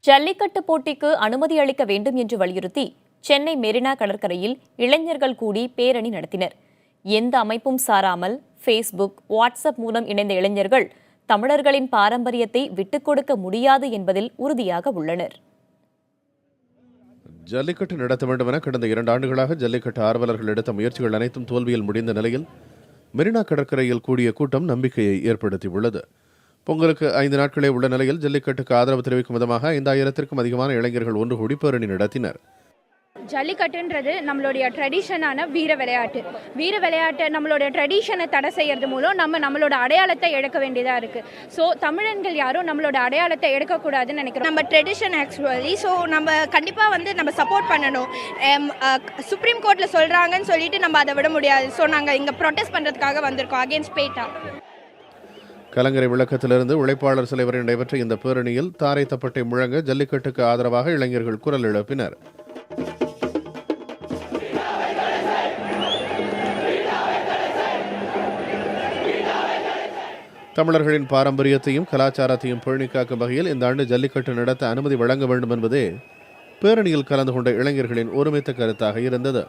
ஜல்லிக்கட்டு போட்டிக்கு அனுமதி அளிக்க வேண்டும் என்று வலியுறுத்தி சென்னை மெரினா கடற்கரையில் இளைஞர்கள் கூடி பேரணி நடத்தினர். எந்த அமைப்பும் சாராமல் ஃபேஸ்புக், வாட்ஸ்அப் மூலம் இணைந்த இளைஞர்கள் தமிழர்களின் பாரம்பரியத்தை விட்டுக் கொடுக்க முடியாது என்பதில் உறுதியாக உள்ளனர். ஜல்லிக்கட்டு நடத்த வேண்டும் என கடந்த 2 ஆண்டுகளாக ஜல்லிக்கட்டு ஆர்வலர்கள் எடுத்த முயற்சிகள் அனைத்தும் தோல்வியில் முடிந்த நிலையில் மெரினா கடற்கரையில் கூடிய கூட்டம் நம்பிக்கையை ஏற்படுத்தியுள்ளது. பொங்கலுக்கு 5 நாட்களே உள்ள நிலையில் ஜல்லிக்கட்டுக்கு ஆதரவு தெரிவிக்கும் விதமாக 5000த்திற்கும் அதிகமான இளைஞர்கள் ஒன்று கூடி பேரணி நடத்தினர். ஜல்லிக்கட்டுன்றது நம்மளுடைய ட்ரெடிஷனான வீர விளையாட்டு நம்மளோட ட்ரெடிஷனை தடை செய்யறது மூலம் நம்மளோட அடையாளத்தை இழக்க வேண்டியதாக இருக்குது. ஸோ தமிழன்கள் யாரும் நம்மளோட அடையாளத்தை எடுக்கக்கூடாதுன்னு நினைக்கிறோம். நம்ம ட்ரெடிஷன் ஆக்சுவலி ஸோ நம்ம கண்டிப்பாக நம்ம சப்போர்ட் பண்ணணும். சுப்ரீம் கோர்ட்டில் சொல்கிறாங்கன்னு சொல்லிட்டு நம்ம அதை விட முடியாது. ஸோ நாங்கள் இங்கே ப்ரொடெஸ்ட் பண்ணுறதுக்காக வந்திருக்கோம் அகேன்ஸ்ட் பேட்டா. கலங்கரை விளக்கத்திலிருந்து உழைப்பாளர் சிலை வரை நடைபெற்ற இந்த பேரணியில் தாரை தப்பட்டை முழங்க ஜல்லிக்கட்டுக்கு ஆதரவாக இளைஞர்கள் குரல் எழுப்பினர். தமிழர்களின் பாரம்பரியத்தையும் கலாச்சாரத்தையும் பேணிக் காக்கும் வகையில் இந்த ஆண்டு ஜல்லிக்கட்டு நடத்த அனுமதி வழங்க வேண்டும் என்பதே பேரணியில் கலந்து கொண்ட இளைஞர்களின் ஒருமித்த கருத்தாக இருந்தது.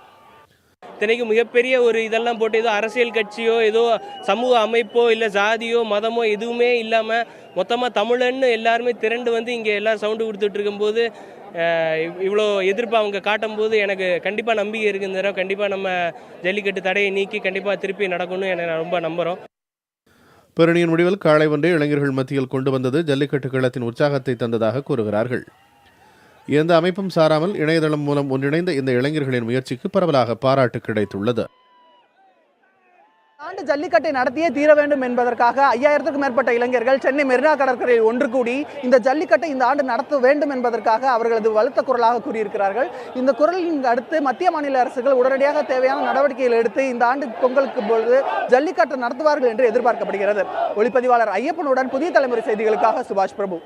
இத்தனைக்கு மிகப்பெரிய ஒரு இதெல்லாம் போட்டு ஏதோ அரசியல் கட்சியோ ஏதோ சமூக அமைப்போ இல்லை ஜாதியோ மதமோ எதுவுமே இல்லாமல் மொத்தமாக தமிழன்னு எல்லாருமே திரண்டு வந்து இங்கே எல்லாம் சவுண்டு கொடுத்துட்டு இருக்கும்போது இவ்வளோ எதிர்ப்பு அவங்க காட்டும் போது எனக்கு கண்டிப்பாக நம்பிக்கை இருக்குது. இந்த தடவை கண்டிப்பாக நம்ம ஜல்லிக்கட்டு தடையை நீக்கி கண்டிப்பாக திருப்பி நடக்கணும்னு எனக்கு ரொம்ப நம்புகிறோம். பேரணியின் முடிவில் காளை ஒன்றை இளைஞர்கள் மத்தியில் கொண்டு வந்தது ஜல்லிக்கட்டு களத்தின் உற்சாகத்தை தந்ததாக கூறுகிறார்கள். எந்த அமைப்பும் சாராமல் இணையதளம் மூலம் ஒன்றிணைந்த இந்த இளைஞர்களின் முயற்சிக்கு பரவலாக பாராட்டு கிடைத்துள்ளது. ஆண்டு ஜல்லிக்கட்டை நடத்தியே தீர வேண்டும் என்பதற்காக 5000த்திற்கும் மேற்பட்ட இளைஞர்கள் சென்னை மெரினா கடற்கரையில் ஒன்று கூடி இந்த ஜல்லிக்கட்டை இந்த ஆண்டு நடத்த வேண்டும் என்பதற்காக அவர்களது வலுத்த குரலாக கூறியிருக்கிறார்கள். இந்த குரலின் அடுத்து மத்திய மாநில அரசுகள் உடனடியாக தேவையான நடவடிக்கைகள் எடுத்து இந்த ஆண்டு பொங்கலுக்கு பொழுது ஜல்லிக்கட்டை நடத்துவார்கள் என்று எதிர்பார்க்கப்படுகிறது. ஒளிப்பதிவாளர் ஐயப்பனுடன் புதிய தலைமுறை செய்திகளுக்காக சுபாஷ் பிரபு.